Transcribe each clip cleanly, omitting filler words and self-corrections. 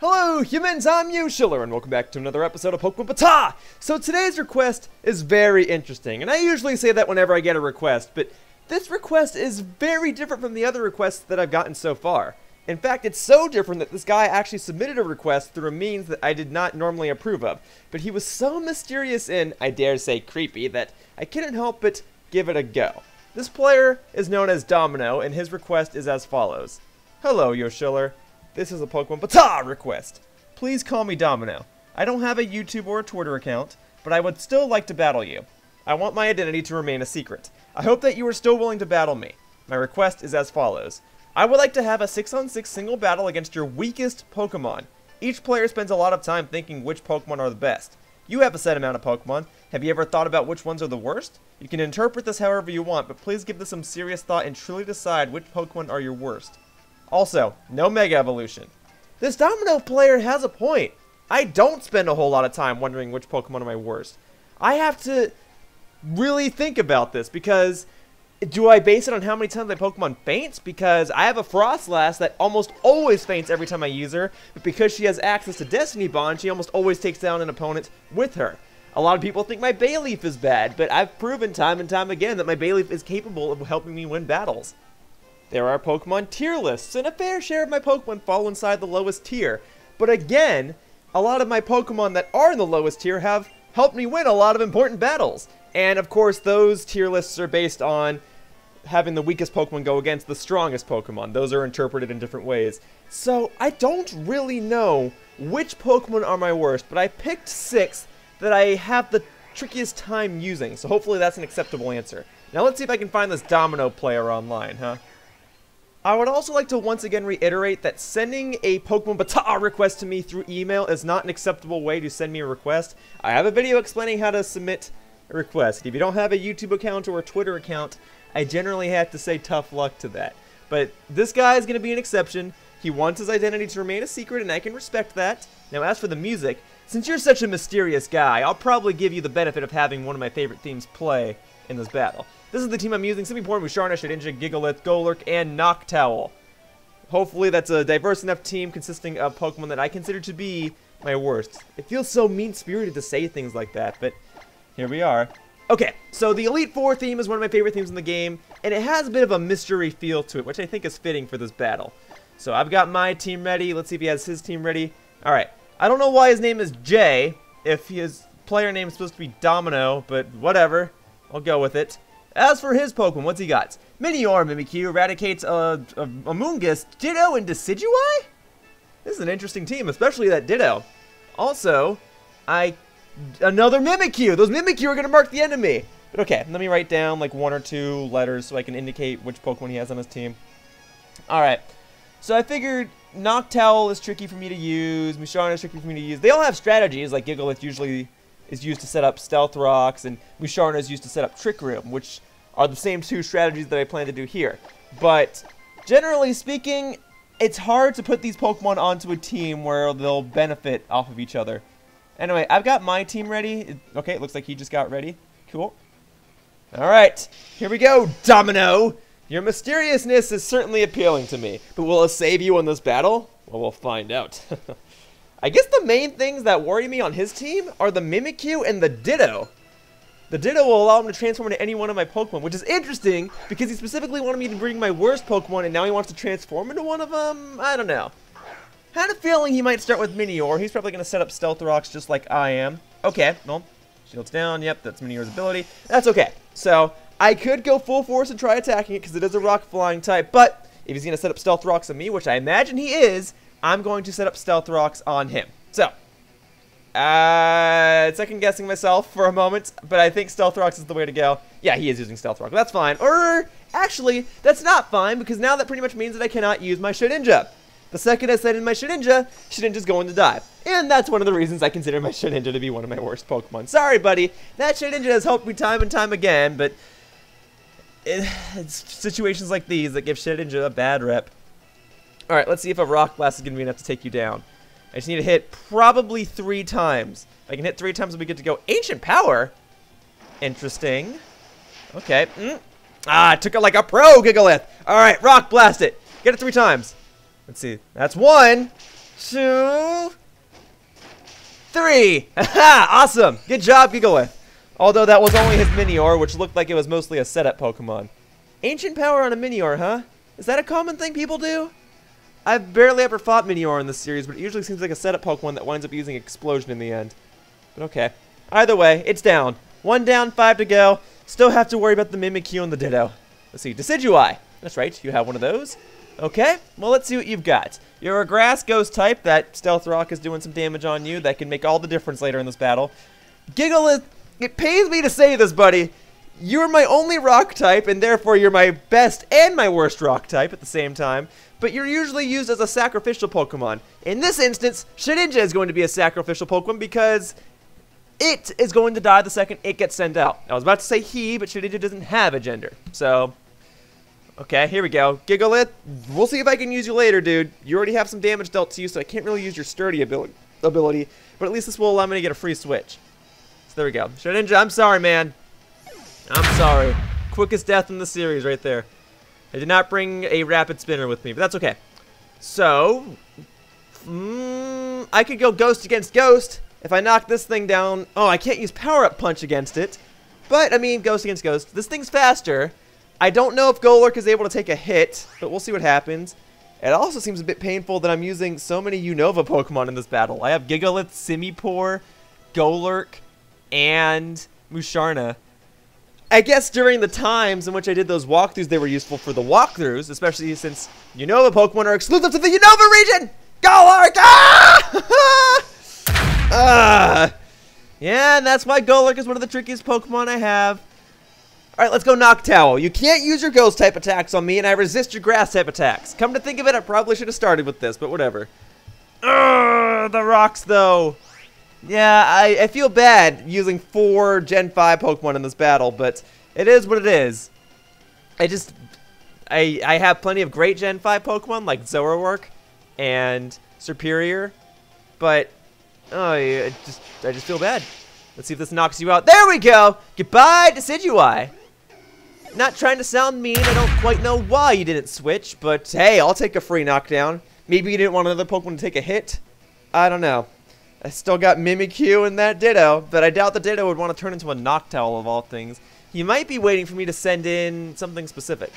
Hello humans, I'm Yoshiller, and welcome back to another episode of Pokemon BATAW! So today's request is very interesting, and I usually say that whenever I get a request, but this request is very different from the other requests that I've gotten so far. In fact, it's so different that this guy actually submitted a request through a means that I did not normally approve of, but he was so mysterious and, I dare say, creepy that I couldn't help but give it a go. This player is known as Domino, and his request is as follows. Hello, Yoshiller. This is a Pokemon BATAW request. Please call me Domino. I don't have a YouTube or a Twitter account, but I would still like to battle you. I want my identity to remain a secret. I hope that you are still willing to battle me. My request is as follows. I would like to have a 6-on-6 single battle against your weakest Pokemon. Each player spends a lot of time thinking which Pokemon are the best. You have a set amount of Pokemon. Have you ever thought about which ones are the worst? You can interpret this however you want, but please give this some serious thought and truly decide which Pokemon are your worst. Also, no Mega Evolution. This Domino player has a point. I don't spend a whole lot of time wondering which Pokemon are my worst. I have to really think about this because do I base it on how many times my Pokemon faints? Because I have a Frostlass that almost always faints every time I use her, but because she has access to Destiny Bond, she almost always takes down an opponent with her. A lot of people think my Bayleaf is bad, but I've proven time and time again that my Bayleaf is capable of helping me win battles. There are Pokemon tier lists, and a fair share of my Pokemon fall inside the lowest tier. But again, a lot of my Pokemon that are in the lowest tier have helped me win a lot of important battles. And of course, those tier lists are based on having the weakest Pokemon go against the strongest Pokemon. Those are interpreted in different ways. So I don't really know which Pokemon are my worst, but I picked 6 that I have the trickiest time using. So hopefully that's an acceptable answer. Now let's see if I can find this Domino player online, huh? I would also like to once again reiterate that sending a Pokemon BATAW request to me through email is not an acceptable way to send me a request. I have a video explaining how to submit a request. If you don't have a YouTube account or a Twitter account, I generally have to say tough luck to that. But this guy is going to be an exception. He wants his identity to remain a secret, and I can respect that. Now, as for the music, since you're such a mysterious guy, I'll probably give you the benefit of having one of my favorite themes play in this battle. This is the team I'm using: Simipour, Musharna, Shedinja, Gigalith, Golurk, and Noctowl. Hopefully that's a diverse enough team consisting of Pokemon that I consider to be my worst. It feels so mean-spirited to say things like that, but here we are. Okay, so the Elite Four theme is one of my favorite themes in the game, and it has a bit of a mystery feel to it, which I think is fitting for this battle. So I've got my team ready. Let's see if he has his team ready. Alright, I don't know why his name is Jay, if his player name is supposed to be Domino, but whatever. I'll go with it. As for his Pokemon, what's he got? Minior, Mimikyu, eradicates Amoonguss, Ditto, and Decidueye? This is an interesting team, especially that Ditto. Also, another Mimikyu! Those Mimikyu are going to mark the enemy! But okay, let me write down like 1 or 2 letters so I can indicate which Pokemon he has on his team. Alright, so I figured Noctowl is tricky for me to use, Musharna is tricky for me to use. They all have strategies, like Gigalith usually is used to set up Stealth Rocks, and Musharna is used to set up Trick Room, which are the same 2 strategies that I plan to do here. But generally speaking, it's hard to put these Pokemon onto a team where they'll benefit off of each other. Anyway, I've got my team ready. Okay, it looks like he just got ready. Cool. Alright, here we go, Domino! Your mysteriousness is certainly appealing to me, but will it save you in this battle? Well, we'll find out. I guess the main things that worry me on his team are the Mimikyu and the Ditto. The Ditto will allow him to transform into any one of my Pokemon, which is interesting because he specifically wanted me to bring my worst Pokemon, and now he wants to transform into one of them? I don't know. Had a feeling he might start with Minior. He's probably going to set up Stealth Rocks just like I am. Okay, well, shields down. Yep, that's Minior's ability. That's okay. So, I could go full force and try attacking it because it is a rock flying type, but if he's going to set up Stealth Rocks on me, which I imagine he is, I'm going to set up Stealth Rocks on him. So, second guessing myself for a moment, but I think Stealth Rocks is the way to go. Yeah, he is using Stealth Rock. That's fine. Or, actually, that's not fine, because now that pretty much means that I cannot use my Shedinja. The second I send in my Shedinja, Shedinja's going to die. And that's one of the reasons I consider my Shedinja to be one of my worst Pokemon. Sorry, buddy. That Shedinja has helped me time and time again, but it's situations like these that give Shedinja a bad rep. Alright, let's see if a Rock Blast is going to be enough to take you down. I just need to hit probably 3 times. If I can hit 3 times, we'll be good to go. Ancient Power? Interesting. Okay. I took it like a pro, Gigalith. Alright, Rock Blast it. Get it 3 times. Let's see. That's 1, 2, 3. Haha! Awesome! Good job, Gigalith. Although that was only his Minior, which looked like it was mostly a setup Pokemon. Ancient Power on a Minior, huh? Is that a common thing people do? I've barely ever fought Minior in this series, but it usually seems like a setup Pokemon that winds up using Explosion in the end. But okay. Either way, it's down. 1 down, 5 to go. Still have to worry about the Mimikyu and the Ditto. Let's see. Decidueye. That's right. You have one of those. Okay. Well, let's see what you've got. You're a Grass Ghost type. That Stealth Rock is doing some damage on you. That can make all the difference later in this battle. Gigalith. It pains me to say this, buddy. You're my only rock type, and therefore you're my best and my worst rock type at the same time. But you're usually used as a sacrificial Pokemon. In this instance, Shedinja is going to be a sacrificial Pokemon because it is going to die the second it gets sent out. I was about to say he, but Shedinja doesn't have a gender. So, okay, here we go. Gigalith, we'll see if I can use you later, dude. You already have some damage dealt to you, so I can't really use your sturdy ability. But at least this will allow me to get a free switch. So there we go. Shedinja, I'm sorry, man. I'm sorry. Quickest death in the series right there. I did not bring a rapid spinner with me, but that's okay. So, I could go Ghost against Ghost if I knock this thing down. Oh, I can't use Power-Up Punch against it. But, I mean, Ghost against Ghost. This thing's faster. I don't know if Golurk is able to take a hit, but we'll see what happens. It also seems a bit painful that I'm using so many Unova Pokemon in this battle. I have Gigalith, Simipour, Golurk, and Musharna. I guess during the times in which I did those walkthroughs, they were useful for the walkthroughs, especially since Unova Pokemon are exclusive to the Unova region! Golurk! Ah! Yeah, and that's why Golurk is one of the trickiest Pokemon I have. Alright, let's go Noctowl. You can't use your Ghost-type attacks on me, and I resist your Grass-type attacks. Come to think of it, I probably should have started with this, but whatever. The rocks, though. Yeah, I feel bad using 4 Gen 5 Pokemon in this battle, but it is what it is. I have plenty of great Gen 5 Pokemon like Zoroark and Superior, but I just feel bad. Let's see if this knocks you out. There we go! Goodbye, Decidueye. Not trying to sound mean, I don't quite know why you didn't switch, but hey, I'll take a free knockdown. Maybe you didn't want another Pokemon to take a hit? I don't know. I still got Mimikyu and that Ditto, but I doubt the Ditto would want to turn into a Noctowl of all things. He might be waiting for me to send in something specific.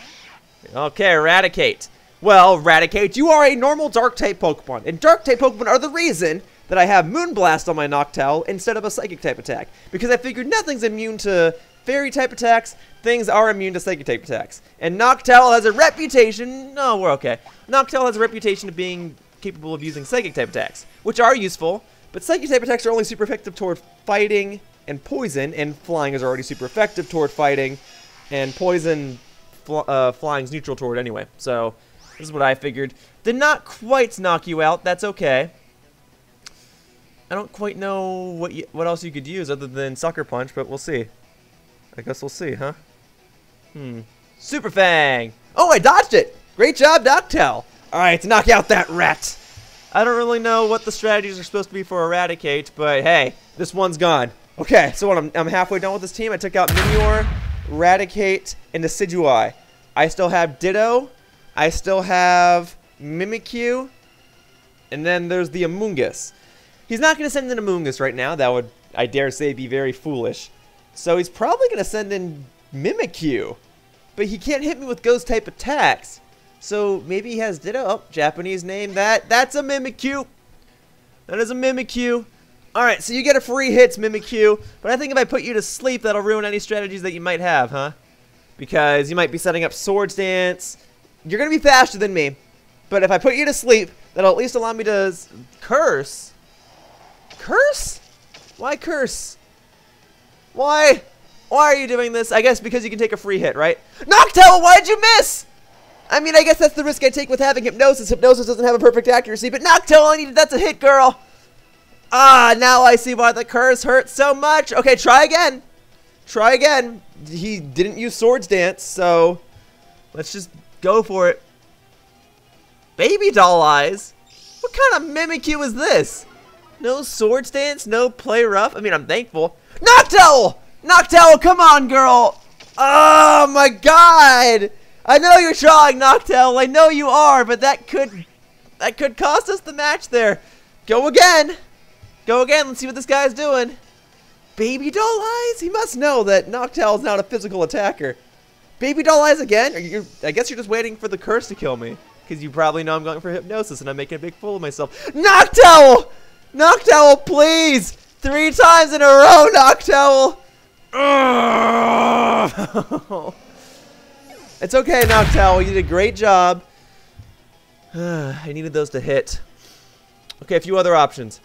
Okay, Eradicate. Well, Eradicate, you are a normal Dark-type Pokemon, and Dark-type Pokemon are the reason that I have Moonblast on my Noctowl instead of a Psychic-type attack. Because I figured nothing's immune to Fairy-type attacks, things are immune to Psychic-type attacks. And Noctowl has a reputation... No, we're okay. Noctowl has a reputation of being capable of using Psychic-type attacks, which are useful. But Psychic-type attacks are only super effective toward fighting and poison, and flying is already super effective toward fighting, and poison flying's neutral toward anyway. So, this is what I figured. Did not quite knock you out, that's okay. I don't quite know what else you could use other than Sucker Punch, but we'll see. I guess we'll see, huh? Super Fang! Oh, I dodged it! Great job, Noctowl! Alright, to knock out that rat! I don't really know what the strategies are supposed to be for Eradicate, but hey, this one's gone. Okay, so what, I'm halfway done with this team. I took out Minior, Eradicate, and Decidueye. I still have Ditto. I still have Mimikyu. And then there's the Amoonguss. He's not going to send in Amoonguss right now. That would, I dare say, be very foolish. So he's probably going to send in Mimikyu. But he can't hit me with ghost-type attacks. So maybe he has Ditto. Oh, Japanese name. That's a Mimikyu. That is a Mimikyu. Alright, so you get a free hits, Mimikyu. But I think if I put you to sleep, that'll ruin any strategies that you might have, huh? Because you might be setting up Swords Dance. You're going to be faster than me. But if I put you to sleep, that'll at least allow me to curse. Curse? Why curse? Why? Why are you doing this? I guess because you can take a free hit, right? Noctowl, why'd you miss? I mean, I guess that's the risk I take with having Hypnosis. Hypnosis doesn't have a perfect accuracy, but Noctowl, that's a hit, girl. Ah, now I see why the curse hurts so much. Okay, try again. Try again. He didn't use Swords Dance, so let's just go for it. Baby doll eyes? What kind of Mimikyu is this? No Swords Dance, no play rough. I mean, I'm thankful. Noctowl! Noctowl, come on, girl! Oh my god! I know you're trying, Noctowl. I know you are, but that could cost us the match there. Go again. Go again. Let's see what this guy's doing. Baby doll eyes? He must know that Noctowl's not a physical attacker. Baby doll eyes again? I guess you're just waiting for the curse to kill me. Because you probably know I'm going for Hypnosis and I'm making a big fool of myself. Noctowl! Noctowl, please! 3 times in a row, Noctowl! It's okay, Noctowl. You did a great job. I needed those to hit. Okay, a few other options.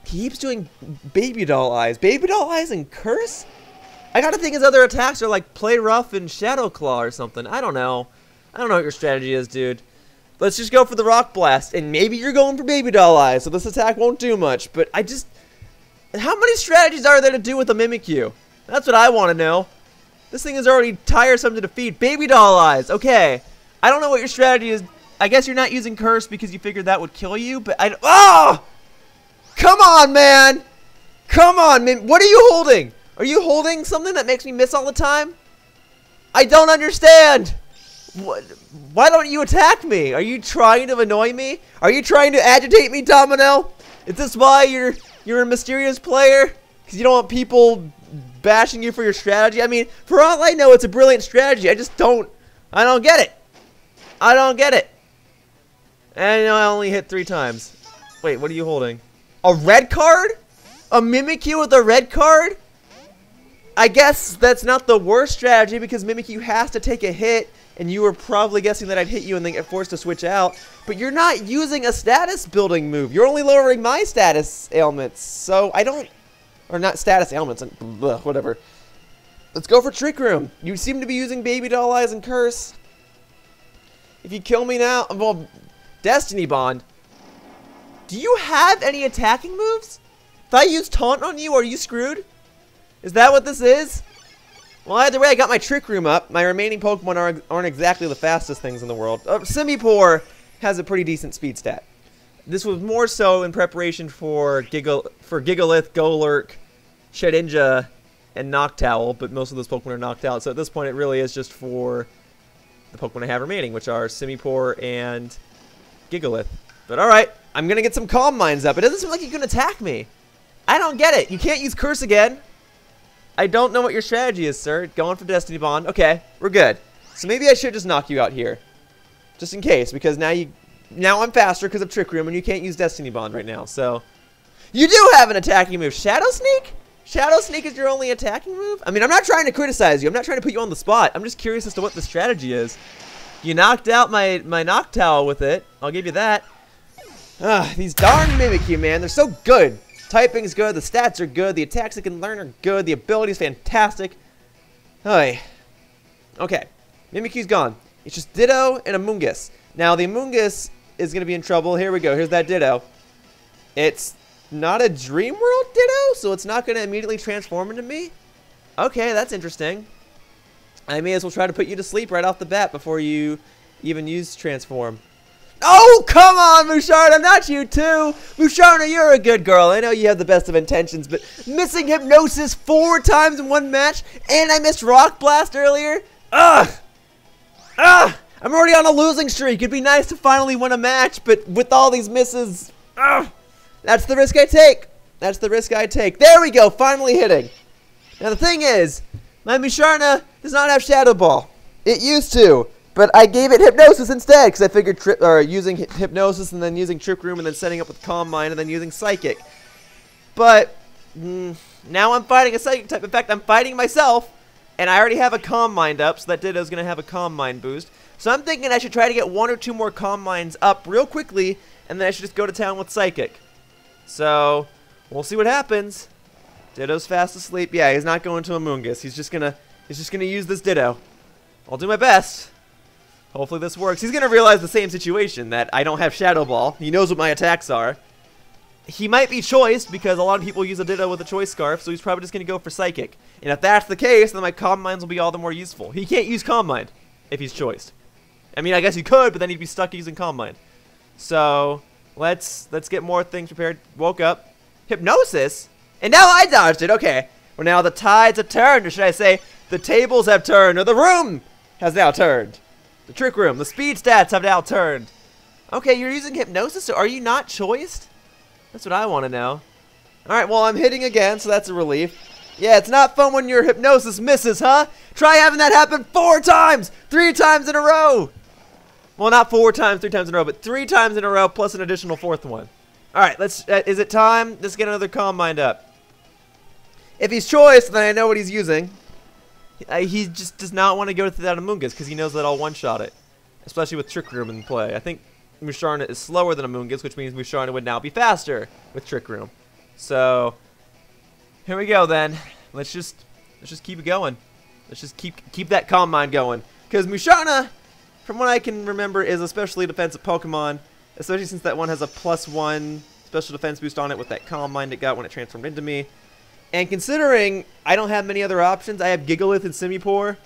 He keeps doing baby doll eyes. Baby doll eyes and curse? I gotta think his other attacks are like play rough and shadow claw or something. I don't know. I don't know what your strategy is, dude. Let's just go for the rock blast. And maybe you're going for baby doll eyes, so this attack won't do much. But I just... How many strategies are there to do with a Mimikyu? That's what I want to know. This thing is already tiresome to defeat. Baby doll eyes. Okay. I don't know what your strategy is. I guess you're not using curse because you figured that would kill you, but I... Oh! Come on, man! Come on, man. What are you holding? Are you holding something that makes me miss all the time? I don't understand. What? Why don't you attack me? Are you trying to annoy me? Are you trying to agitate me, Domino? Is this why you're a mysterious player? Because you don't want people bashing you for your strategy? I mean, for all I know, it's a brilliant strategy. I don't get it. I don't get it. And I only hit 3 times. Wait, what are you holding? A red card? A Mimikyu with a red card? I guess that's not the worst strategy because Mimikyu has to take a hit, and you were probably guessing that I'd hit you and then get forced to switch out. But you're not using a status building move. You're only lowering my status ailments. So I don't... Or not status ailments. Whatever. Let's go for Trick Room. You seem to be using Baby Doll Eyes and Curse. If you kill me now... Well, Destiny Bond. Do you have any attacking moves? If I use Taunt on you, are you screwed? Is that what this is? Well, either way, I got my Trick Room up. My remaining Pokemon aren't exactly the fastest things in the world. Simipour has a pretty decent speed stat. This was more so in preparation for Gigalith, Golurk, Shedinja, and Noctowl, but most of those Pokemon are knocked out. So at this point, it really is just for the Pokemon I have remaining, which are Simipour and Gigalith. But alright, I'm going to get some Calm Minds up. It doesn't seem like you can attack me. I don't get it. You can't use Curse again. I don't know what your strategy is, sir. Going for Destiny Bond. Okay, we're good. So maybe I should just knock you out here. Just in case, because now I'm faster because of Trick Room, and you can't use Destiny Bond right now, so... You do have an attacking move. Shadow Sneak? Shadow Sneak is your only attacking move? I mean, I'm not trying to criticize you. I'm not trying to put you on the spot. I'm just curious as to what the strategy is. You knocked out my Noctowl with it. I'll give you that. These darn Mimikyu, man. They're so good. Typing's good. The stats are good. The attacks it can learn are good. The ability's fantastic. Okay. Mimikyu's gone. It's just Ditto and Amoonguss. Now, the Amoonguss is going to be in trouble. Here we go. Here's that Ditto. It's not a Dream World Ditto, so it's not going to immediately transform into me? Okay, that's interesting. I may as well try to put you to sleep right off the bat before you even use Transform. Oh, come on, Musharna, not you too. Musharna, you're a good girl. I know you have the best of intentions, but missing Hypnosis 4 times in one match, and I missed Rock Blast earlier? Ugh! I'm already on a losing streak. It'd be nice to finally win a match, but with all these misses, that's the risk I take. That's the risk I take. There we go, finally hitting. Now the thing is, my Musharna does not have Shadow Ball. It used to, but I gave it Hypnosis instead because I figured using Hypnosis and then using Trick Room and then setting up with Calm Mind and then using Psychic. But now I'm fighting a Psychic type. In fact, I'm fighting myself, and I already have a Calm Mind up, so that Ditto's going to have a Calm Mind boost. So I'm thinking I should try to get 1 or 2 more Calm Minds up real quickly, and then I should just go to town with Psychic. So we'll see what happens. Ditto's fast asleep. Yeah, he's not going to Amoonguss. He's just gonna use this Ditto. I'll do my best. Hopefully this works. He's gonna realize the same situation, that I don't have Shadow Ball. He knows what my attacks are. He might be choiced because a lot of people use a Ditto with a Choice Scarf, so he's probably just gonna go for Psychic. And if that's the case, then my Calm Minds will be all the more useful. He can't use Calm Mind if he's choiced. I mean, I guess he could, but then he'd be stuck using Calm Mind. So let's get more things prepared. Woke up. Hypnosis? And now I dodged it. Okay. Well, now the tides have turned, or should I say, the tables have turned, or the room has now turned. The Trick Room, the speed stats have now turned. Okay, you're using Hypnosis, so are you not choiced? That's what I want to know. Alright, well, I'm hitting again, so that's a relief. Yeah, it's not fun when your Hypnosis misses, huh? Try having that happen 4 times! 3 times in a row! Well, not 4 times, 3 times in a row, but 3 times in a row, plus an additional 4th one. Alright, let's, is it time? Let's get another Calm Mind up. If he's choiced, then I know what he's using. He just does not want to go to that Amoonguss because he knows that I'll one-shot it. Especially with Trick Room in play. I think Musharna is slower than Amoonguss, which means Musharna would now be faster with Trick Room. So, here we go then. Let's just keep it going. Let's just keep that Calm Mind going. Because Musharna, from what I can remember, is especially defensive Pokemon. Especially since that one has a +1 special defense boost on it with that Calm Mind it got when it transformed into me. And considering I don't have many other options, I have Gigalith and Simipour.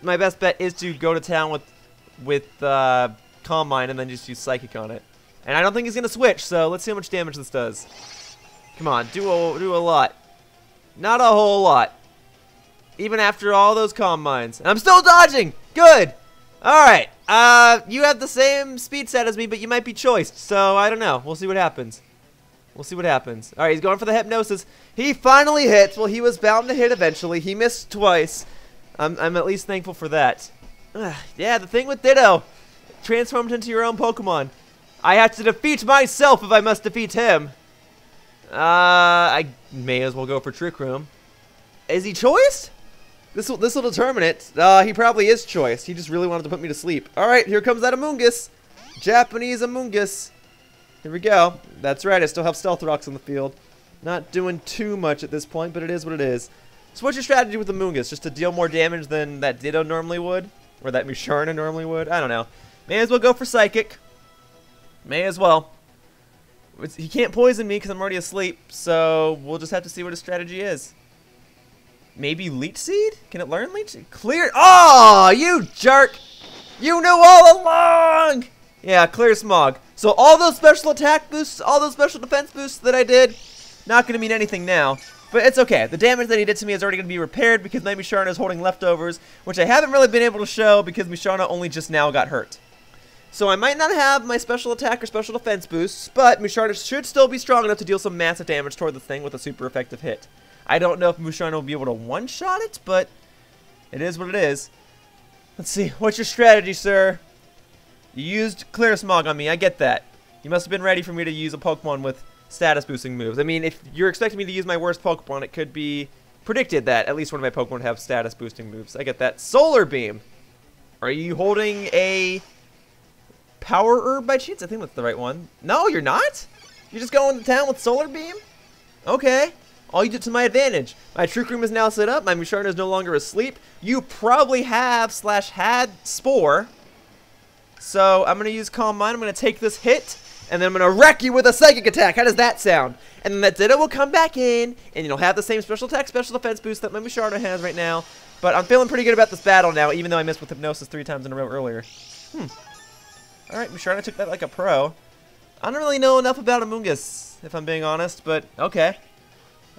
My best bet is to go to town with Calm Mind and then just use Psychic on it. And I don't think he's going to switch, so let's see how much damage this does. Come on, do a lot. Not a whole lot. Even after all those Calm Minds. And I'm still dodging! Good! Alright, you have the same speed set as me, but you might be choiced, so I don't know. We'll see what happens. We'll see what happens. Alright, he's going for the Hypnosis. He finally hits. Well, he was bound to hit eventually. He missed twice. I'm at least thankful for that. Yeah, the thing with Ditto. Transformed into your own Pokemon. I have to defeat myself if I must defeat him. I may as well go for Trick Room. Is he choiced? This will determine it. He probably is choiced. He just really wanted to put me to sleep. Alright, here comes that Amoonguss. Japanese Amoonguss. Here we go. That's right, I still have Stealth Rocks on the field. Not doing too much at this point, but it is what it is. So what's your strategy with Amoonguss? Just to deal more damage than that Ditto normally would? Or that Musharna normally would? I don't know. May as well go for Psychic. May as well. He can't poison me because I'm already asleep, so we'll just have to see what his strategy is. Maybe Leech Seed? Can it learn Leech Seed? Clear. Oh, you jerk! You knew all along! Yeah, Clear Smog. So all those special attack boosts, all those special defense boosts that I did, not going to mean anything now. But it's okay. The damage that he did to me is already going to be repaired because my Musharna is holding leftovers, which I haven't really been able to show because Musharna only just now got hurt. So I might not have my special attack or special defense boosts, but Musharna should still be strong enough to deal some massive damage toward the thing with a super effective hit. I don't know if Musharna will be able to one-shot it, but it is what it is. Let's see. What's your strategy, sir? You used Clear Smog on me. I get that. You must have been ready for me to use a Pokemon with status boosting moves. I mean, if you're expecting me to use my worst Pokemon, it could be predicted that at least one of my Pokemon would have status boosting moves. I get that. Solar Beam. Are you holding a Power Herb by chance? I think that's the right one. No, you're not? You're just going to town with Solar Beam? Okay. I'll use it to my advantage. My Trick Room is now set up. My Musharna is no longer asleep. You probably have / had Spore. So I'm going to use Calm Mind. I'm going to take this hit, and then I'm going to wreck you with a Psychic attack. How does that sound? And then that Ditto will come back in, and you'll have the same special attack, special defense boost that my Musharna has right now. But I'm feeling pretty good about this battle now, even though I missed with Hypnosis 3 times in a row earlier. Alright, Musharna took that like a pro. I don't really know enough about Amoonguss, if I'm being honest, but okay.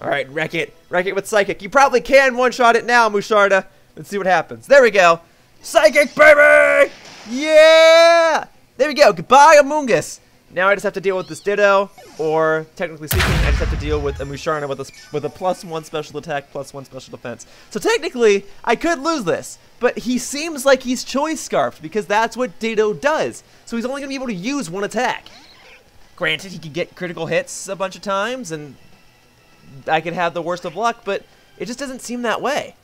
Alright, wreck it. Wreck it with Psychic. You probably can one-shot it now, Musharna. Let's see what happens. There we go. Psychic, baby! Yeah! There we go. Goodbye, Amoonguss. Now I just have to deal with this Ditto, or technically speaking, I just have to deal with a Musharna with a +1 special attack, +1 special defense. So technically, I could lose this, but he seems like he's Choice Scarfed because that's what Ditto does. So he's only going to be able to use one attack. Granted, he could get critical hits a bunch of times, and I could have the worst of luck, but it just doesn't seem that way.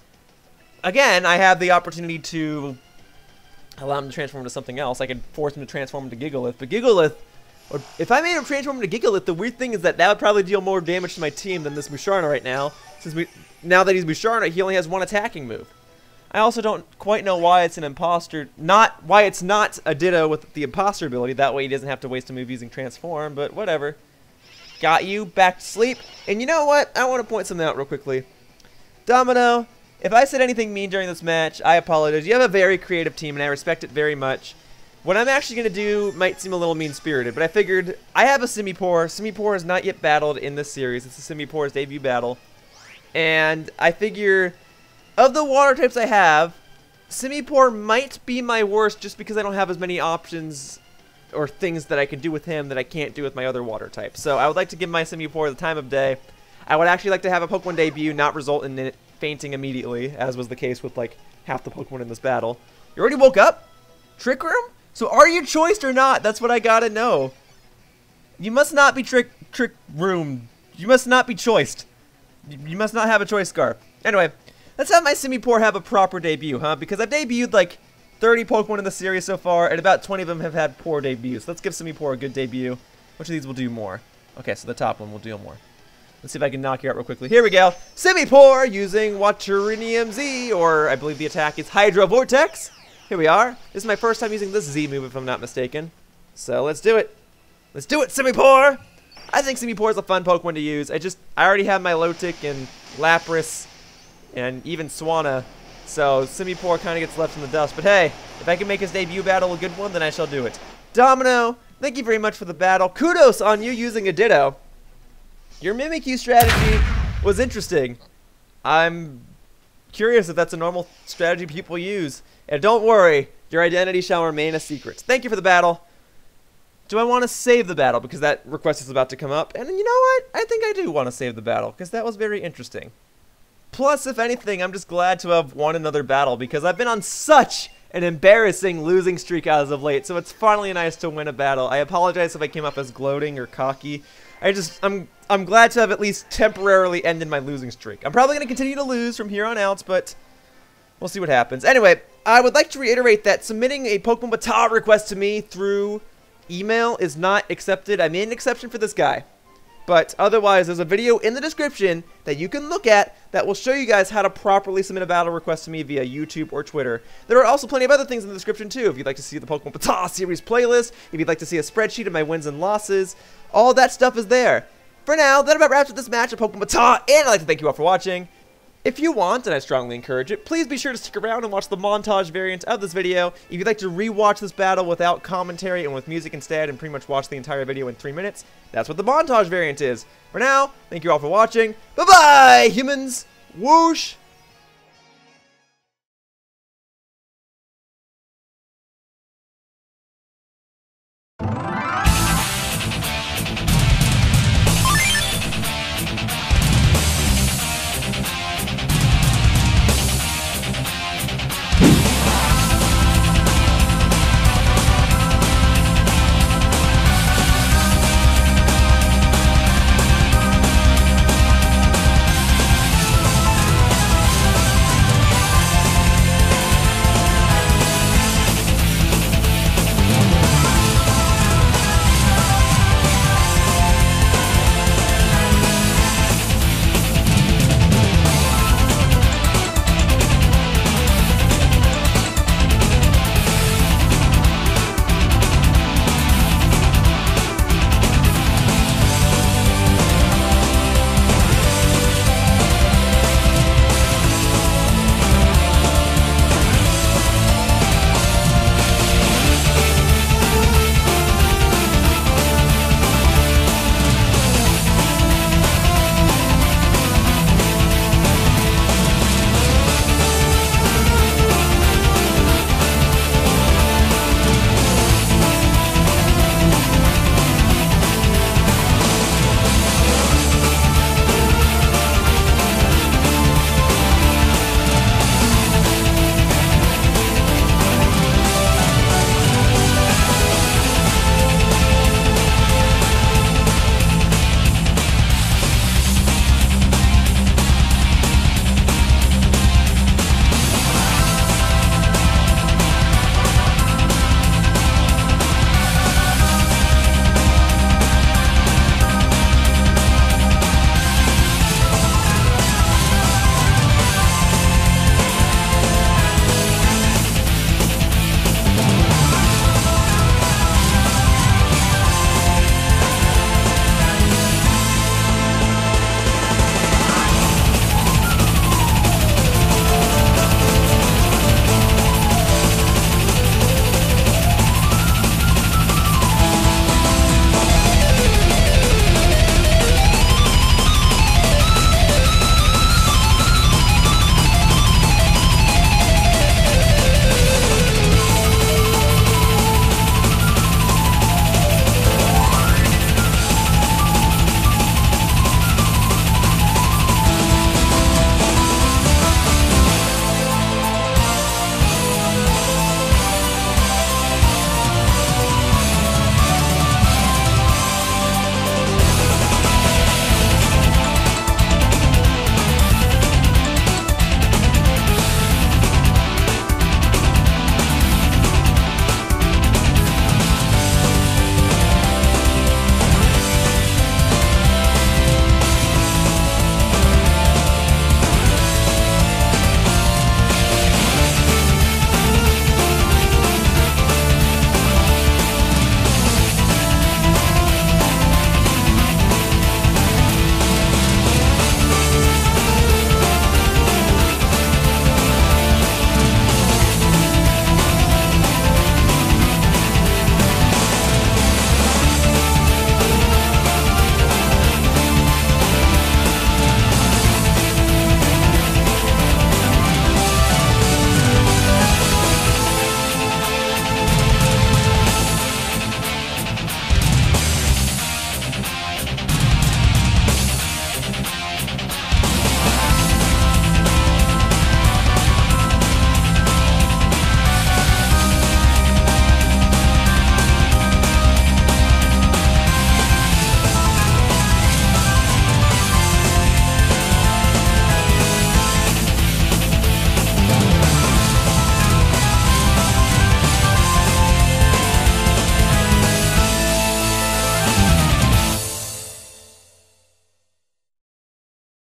Again, I have the opportunity to allow him to transform into something else. I could force him to transform into Gigalith, but Gigalith, or if I made him transform into Gigalith, the weird thing is that would probably deal more damage to my team than this Musharna right now. Since now that he's Musharna, he only has one attacking move. I also don't quite know why it's an imposter, why it's not a Ditto with the imposter ability. That way he doesn't have to waste a move using transform, but whatever. Got you, back to sleep. And you know what? I want to point something out real quickly. Domino, if I said anything mean during this match, I apologize. You have a very creative team, and I respect it very much. What I'm actually going to do might seem a little mean-spirited, but I figured I have a Simipour. Simipour is not yet battled in this series. It's a Simipour's debut battle. And I figure, of the water types I have, Simipour might be my worst just because I don't have as many options or things that I can do with him that I can't do with my other water types. So I would like to give my Simipour the time of day. I would actually like to have a Pokemon debut not result in it fainting immediately, as was the case with like half the Pokemon in this battle. You already woke up? Trick Room? So are you choiced or not? That's what I gotta know. You must not be Trick Room. You must not be choiced. You must not have a Choice Scarf. Anyway, let's have my Simipour have a proper debut, huh? Because I've debuted like 30 Pokemon in the series so far, and about 20 of them have had poor debuts. Let's give Simipour a good debut. Which of these will do more? Okay, so the top one will do more. Let's see if I can knock you out real quickly. Here we go. Simipour using Waterinium Z, or I believe the attack is Hydro Vortex. Here we are. This is my first time using this Z move, if I'm not mistaken. So let's do it. Let's do it, Simipour! I think Simipour is a fun Pokemon to use. I already have my Lotic and Lapras and even Swanna. So Simipour kind of gets left in the dust. But hey, if I can make his debut battle a good one, then I shall do it. Domino, thank you very much for the battle. Kudos on you using a Ditto. Your Mimikyu strategy was interesting. I'm curious if that's a normal strategy people use. And don't worry, your identity shall remain a secret. Thank you for the battle. Do I want to save the battle? Because that request is about to come up. And you know what? I think I do want to save the battle, because that was very interesting. Plus, if anything, I'm just glad to have won another battle, because I've been on such an embarrassing losing streak as of late. So it's finally nice to win a battle. I apologize if I came up as gloating or cocky. I'm glad to have at least temporarily ended my losing streak. I'm probably going to continue to lose from here on out, but we'll see what happens. Anyway, I would like to reiterate that submitting a Pokemon BATAW request to me through email is not accepted. I made an exception for this guy. But otherwise, there's a video in the description that you can look at that will show you guys how to properly submit a battle request to me via YouTube or Twitter. There are also plenty of other things in the description too. If you'd like to see the Pokemon BATAW series playlist, if you'd like to see a spreadsheet of my wins and losses, all that stuff is there. For now, that about wraps up this match of Pokemon BATAW, and I'd like to thank you all for watching. If you want, and I strongly encourage it, please be sure to stick around and watch the montage variant of this video. If you'd like to rewatch this battle without commentary and with music instead and pretty much watch the entire video in 3 minutes, that's what the montage variant is. For now, thank you all for watching. Bye-bye, humans! Whoosh!